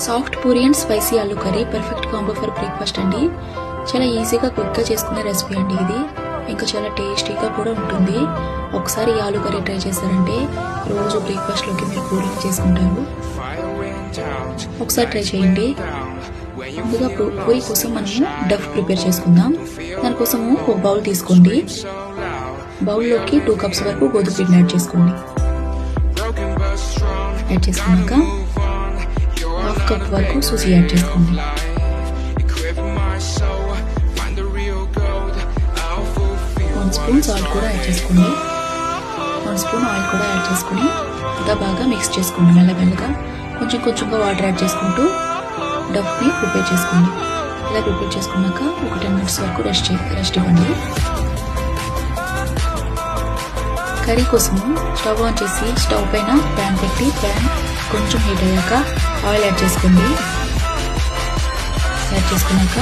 Soft puri and spicy aloo curry perfect combo for breakfast అండి. చాలా ఈజీగా క్విక్గా చేసుకునే రెసిపీ అండి ఇది. ఇంకా చాలా టేస్టీగా కూడా ఉంటుంది. ఒకసారి ఈ ఆలూ కర్రీ ట్రై చేశారంటే రోజు బ్రేక్ఫాస్ట్లోకి మీరు పూరీని చేసుకుంటారు. ఒకసారి ట్రై చేయండి. ముందుగా పూరీ కోసం మనము డఫ్ ప్రిపేర్ చేసుకుందాం. దానికోసము ఒక బౌల్ తీసుకోండి. బౌల్లోకి 2 కప్స్ వరకు గోధుమ పిండిని యాడ్ చేసుకోండి. యాడ్ చేసుకున్నాక 1/2 కప్ వరకు సూజీ యాడ్ చేసుకోండి. 1 స్పూన్ సాల్ట్ కూడా యాడ్ చేసుకోండి. 1 స్పూన్ ఆయిల్ కూడా యాడ్ చేసుకుని ఇంకా బాగా మిక్స్ చేసుకోండి. మెల్లమెల్లగా కొంచెంగా వాటర్ యాడ్ చేసుకుంటూ డఫ్ని ప్రిపేర్ చేసుకోండి. ఇలా ప్రిపేర్ చేసుకున్నాక ఒక 10 మినిట్స్ వరకు రెస్ట్ ఇవ్వండి. కర్రీ కోసము స్టవ్ ఆన్ చేసి స్టవ్ పైన ప్యాన్ పెట్టి ప్యాన్ కొంచెం హీట్ అయ్యాక ఆయిల్ యాడ్ చేసుకోండి. యాడ్ చేసుకున్నాక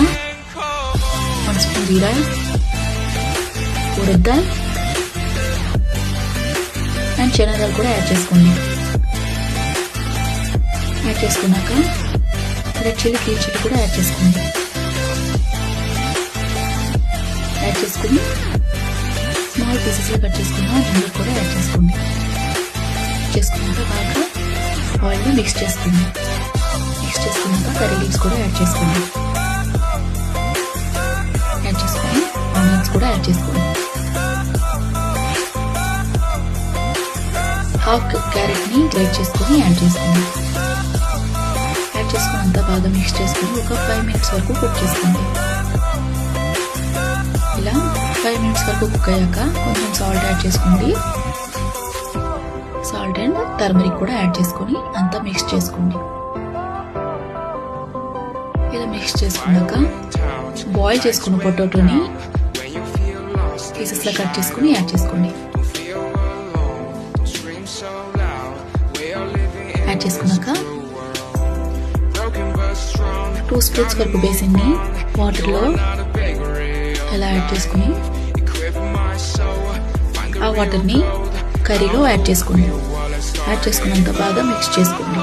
1 స్పూన్ జీరా, ఉడద్ దాల్ అండ్ చనా దాల్ కూడా యాడ్ చేసుకోండి. యాడ్ చేసుకున్నాక రెడ్ చిల్లీ గ్రీన్ చిల్లీ కూడా యాడ్ చేసుకోండి. యాడ్ చేసుకుని స్మాల్ పీసెస్లో కట్ చేసుకున్న జింజర్ కూడా యాడ్ చేసుకోండి. చేసుకున్నాక బాగా ఆయిల్ని మిక్స్ చేసుకోండి. మిక్స్ చేసుకున్నాక కర్రీ లీవ్స్ కూడా యాడ్ చేసుకోండి. యాడ్ చేసుకొని ఆనియన్స్ కూడా యాడ్ చేసుకోండి. 1/2 క్యారెట్ని గ్రైండ్ చేసుకొని యాడ్ చేసుకోండి. యాడ్ చేసుకుని అంతా బాగా మిక్స్ చేసుకొని ఒక 5 మినిట్స్ వరకు కుక్ చేసుకోండి. ఇలా 5 మినిట్స్ వరకు కుక్ అయ్యాక కొంచెం సాల్ట్ యాడ్ చేసుకోండి. సాల్ట్ అండ్ టర్మరిక్ కూడా యాడ్ చేసుకొని అంతా మిక్స్ చేసుకోండి. ఇలా మిక్స్ చేసుకున్నాక బాయిల్ చేసుకున్న పొటాటోని పీసెస్లా కట్ చేసుకుని యాడ్ చేసుకోండి. యాడ్ చేసుకున్నాక 2 స్పూన్స్ వరకు బేసిన్ని వాటర్లో ఇలా యాడ్ చేసుకుని ఆ వాటర్ని కర్రీలో యాడ్ చేసుకోండి. యాడ్ చేసుకున్నాక బాగా మిక్స్ చేసుకోండి.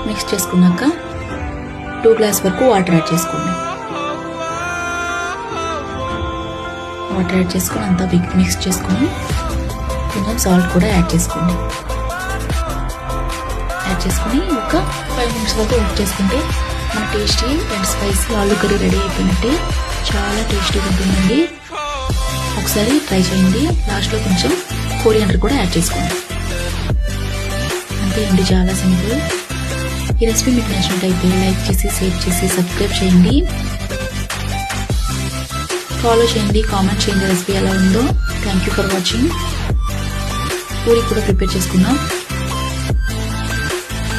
మిక్స్ చేసుకున్నాక 2 గ్లాస్ వరకు వాటర్ యాడ్ చేసుకోండి. వాటర్ యాడ్ చేసుకుని అంతా మిక్స్ చేసుకుని కొంచెం సాల్ట్ కూడా యాడ్ చేసుకోండి. యాడ్ చేసుకుని ఒక 5 మినిట్స్ వరకు కుక్ చేసుకుంటే మన tasty and spicy aloo curry ready అయిపోయినట్టే. చాలా టేస్టీగా ఉంటుందండి. ఒకసారి ట్రై చేయండి. లాస్ట్లో కొంచెం కొరియాండర్ కూడా యాడ్ చేసుకోండి. అంతే అండి, చాలా సింపుల్. ఈ రెసిపీ మీకు నచ్చినట్టయితే లైక్ చేసి, షేర్ చేసి, సబ్స్క్రైబ్ చేయండి. ఫాలో చేయండి, కామెంట్ చేయండి రెసిపీ ఎలా ఉందో. Thank you for watching. Puri కూడా ప్రిపేర్ చేసుకుందాం.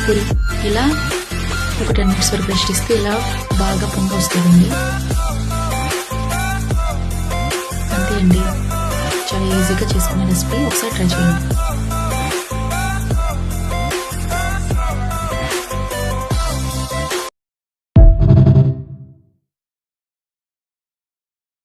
పూరి ఇలా ఒక 10 మినిట్స్ వరకు రెస్ట్ ఇస్తే ఇలా బాగా పొంగి వస్తుందండి. అంతే అండి, చాలా ఈజీగా చేసుకునే రెసిపీ. ఒకసారి ట్రై చేయండి.